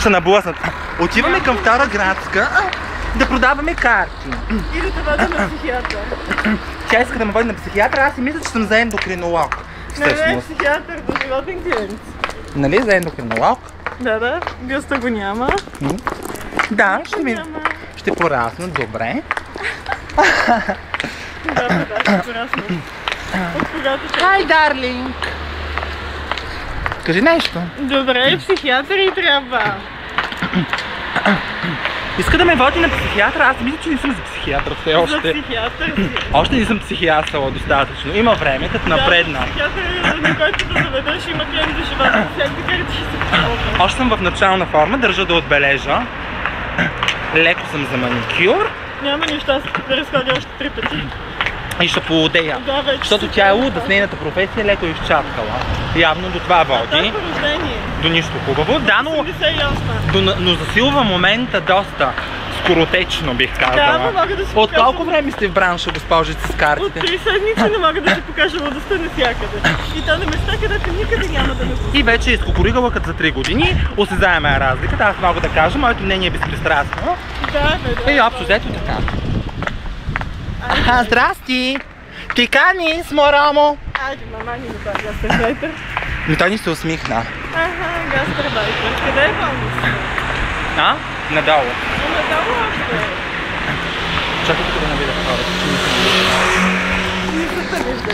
Ще наблъснат. Отиваме към втора градска да продаваме карти. И да те води на психиатър. Тя иска да ме води на психиатър, аз си мисля, че съм за ендокринолог. Не, психиатър до животен клиент. Нали за ендокринолог? Да, гъста го няма. Да, ще пораснат, добре. Да, ще пораснат. От когато ще... Хай, дарлинг! Кажи нещо. Добре, психиатър и трябва. Иска да ме води на психиатър, аз мисля, че не съм за психиатър все още. За психиатър си. Още не съм психиатър достатъчно. Има време, като напредна. Да, психиатър е на който да заведеш, има клиент до живота. Всякакви карти ще се ползват. Още съм в начална форма, държа да отбележа. Леко съм за маникюр. Няма нищо, аз да разходя още 3 пъти. И ще поудея. Да, вече. Защото тя е луда, с нейната професия леко изчапкала. Явно до това води. Това е по рождение. До нищо хубаво. Да, но 88. но засилва момента доста скоротечно, бих казала. Да, мога да си От покажа. колко време сте в бранша, госпожица, с От картите? 3 седмици не мога да си покажа лудостта навсякъде. И то на места, където никъде няма да ме пусне. И вече изкукуригала като за 3 години. Осезаема е разликата. Аз мога да кажа, моето мнение е безпристрастно. Да. И общо взето така. Здрасти! Ти кани с Морамо! Айде, мама ни това гастарбайтер. Ми той ни се усмихна. Гастарбайтер. Къде е болница? Надолу. Надолу още. Чакай тук да навидя хората, че не съм виждал. Не се вижда.